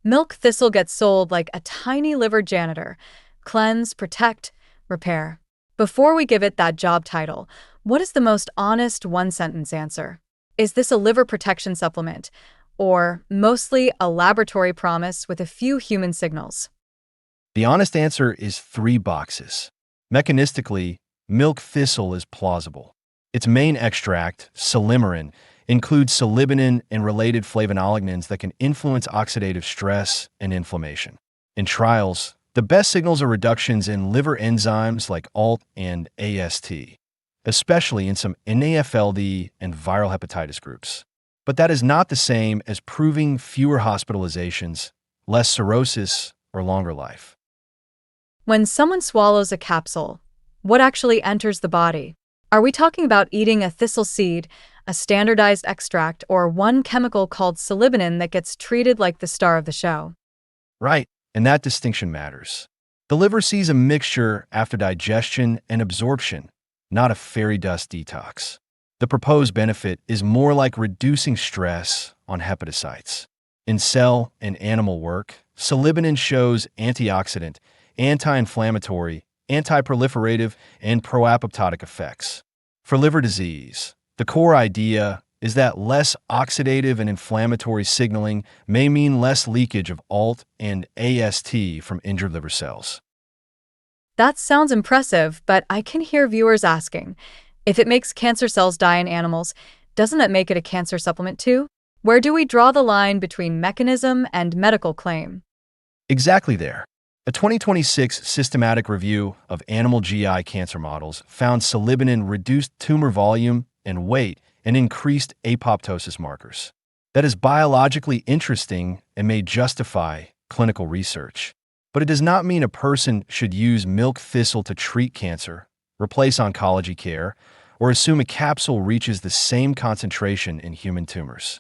Milk thistle gets sold like a tiny liver janitor: cleanse, protect, repair. Before we give it that job title, what is the most honest one-sentence answer? Is this a liver protection supplement, or mostly a laboratory promise with a few human signals? The honest answer is 3 boxes. Mechanistically, milk thistle is plausible. Its main extract, silymarin, includes silybenin and related flavonolignin that can influence oxidative stress and inflammation. In trials, the best signals are reductions in liver enzymes like ALT and AST, especially in some NAFLD and viral hepatitis groups. But that is not the same as proving fewer hospitalizations, less cirrhosis, or longer life. When someone swallows a capsule, what actually enters the body? Are we talking about eating a thistle seed, a standardized extract, or one chemical called silybenin that gets treated like the star of the show? Right, and that distinction matters. The liver sees a mixture after digestion and absorption, not a fairy dust detox. The proposed benefit is more like reducing stress on hepatocytes. In cell and animal work, silybenin shows antioxidant, anti-inflammatory, anti-proliferative, and pro-apoptotic effects. For liver disease, the core idea is that less oxidative and inflammatory signaling may mean less leakage of ALT and AST from injured liver cells. That sounds impressive, but I can hear viewers asking, if it makes cancer cells die in animals, doesn't that make it a cancer supplement too? Where do we draw the line between mechanism and medical claim? Exactly there. A 2026 systematic review of animal GI cancer models found silybenin reduced tumor volume and weight and increased apoptosis markers. That is biologically interesting and may justify clinical research. But it does not mean a person should use milk thistle to treat cancer, replace oncology care, or assume a capsule reaches the same concentration in human tumors.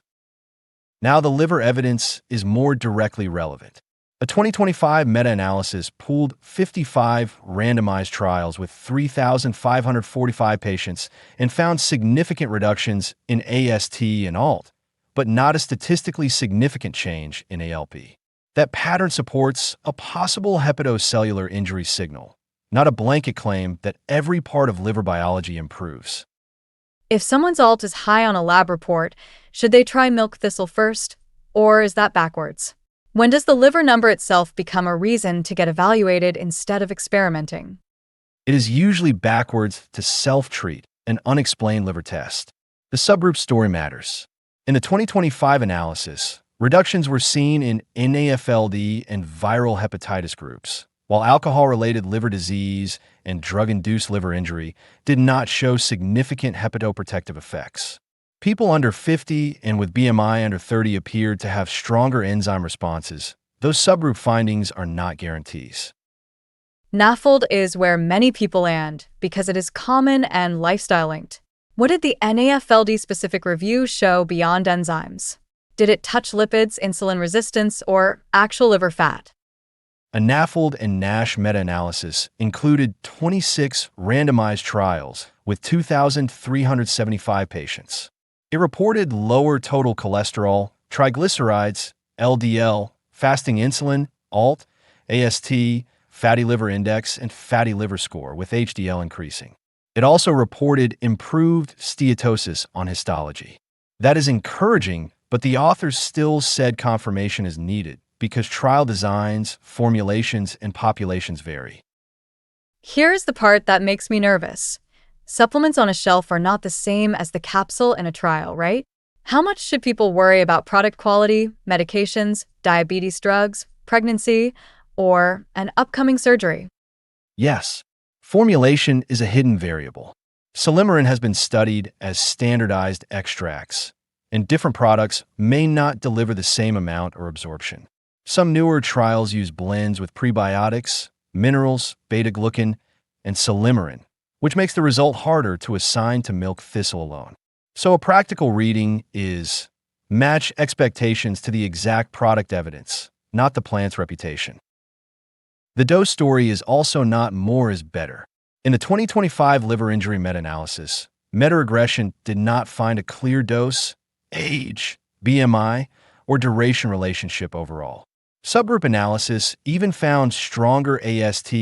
Now the liver evidence is more directly relevant. A 2025 meta-analysis pooled 55 randomized trials with 3,545 patients and found significant reductions in AST and ALT, but not a statistically significant change in ALP. That pattern supports a possible hepatocellular injury signal, not a blanket claim that every part of liver biology improves. If someone's ALT is high on a lab report, should they try milk thistle first? Or is that backwards? When does the liver number itself become a reason to get evaluated instead of experimenting? It is usually backwards to self-treat an unexplained liver test. The subgroup story matters. In the 2025 analysis, reductions were seen in NAFLD and viral hepatitis groups, while alcohol-related liver disease and drug-induced liver injury did not show significant hepatoprotective effects. People under 50 and with BMI under 30 appeared to have stronger enzyme responses. Those subgroup findings are not guarantees. NAFLD is where many people land because it is common and lifestyle-linked. What did the NAFLD-specific review show beyond enzymes? Did it touch lipids, insulin resistance, or actual liver fat? A NAFLD and NASH meta-analysis included 26 randomized trials with 2,375 patients. It reported lower total cholesterol, triglycerides, LDL, fasting insulin, ALT, AST, fatty liver index, and fatty liver score, with HDL increasing. It also reported improved steatosis on histology. That is encouraging, but the authors still said confirmation is needed because trial designs, formulations, and populations vary. Here's the part that makes me nervous. Supplements on a shelf are not the same as the capsule in a trial, right? How much should people worry about product quality, medications, diabetes drugs, pregnancy, or an upcoming surgery? Yes, formulation is a hidden variable. Silymarin has been studied as standardized extracts, and different products may not deliver the same amount or absorption. Some newer trials use blends with prebiotics, minerals, beta-glucan, and silymarin, which makes the result harder to assign to milk thistle alone. So a practical reading is match expectations to the exact product evidence, not the plant's reputation. The dose story is also not more is better. In the 2025 liver injury meta-analysis, meta-regression did not find a clear dose, age, BMI, or duration relationship overall. Subgroup analysis even found stronger AST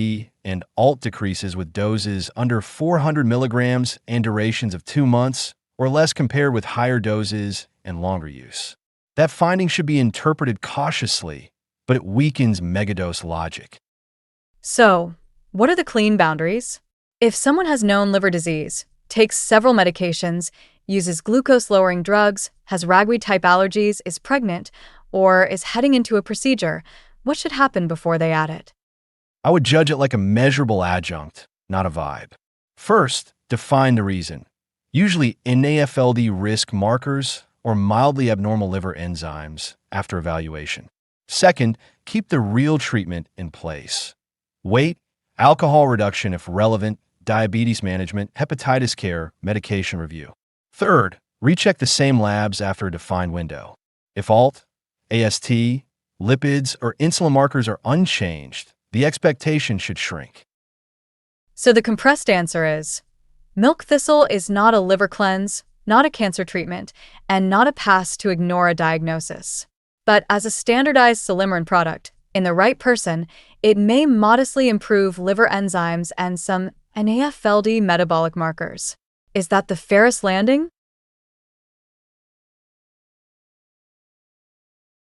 and ALT decreases with doses under 400 milligrams and durations of 2 months or less compared with higher doses and longer use. That finding should be interpreted cautiously, but it weakens megadose logic. So, what are the clean boundaries? If someone has known liver disease, takes several medications, uses glucose-lowering drugs, has ragweed-type allergies, is pregnant, or is heading into a procedure, what should happen before they add it? I would judge it like a measurable adjunct, not a vibe. First, define the reason. Usually NAFLD risk markers or mildly abnormal liver enzymes after evaluation. Second, keep the real treatment in place. Weight, alcohol reduction if relevant, diabetes management, hepatitis care, medication review. Third, recheck the same labs after a defined window. If ALT, AST, lipids, or insulin markers are unchanged, the expectation should shrink. So the compressed answer is, milk thistle is not a liver cleanse, not a cancer treatment, and not a pass to ignore a diagnosis. But as a standardized silymarin product, in the right person, it may modestly improve liver enzymes and some NAFLD metabolic markers. Is that the fairest landing?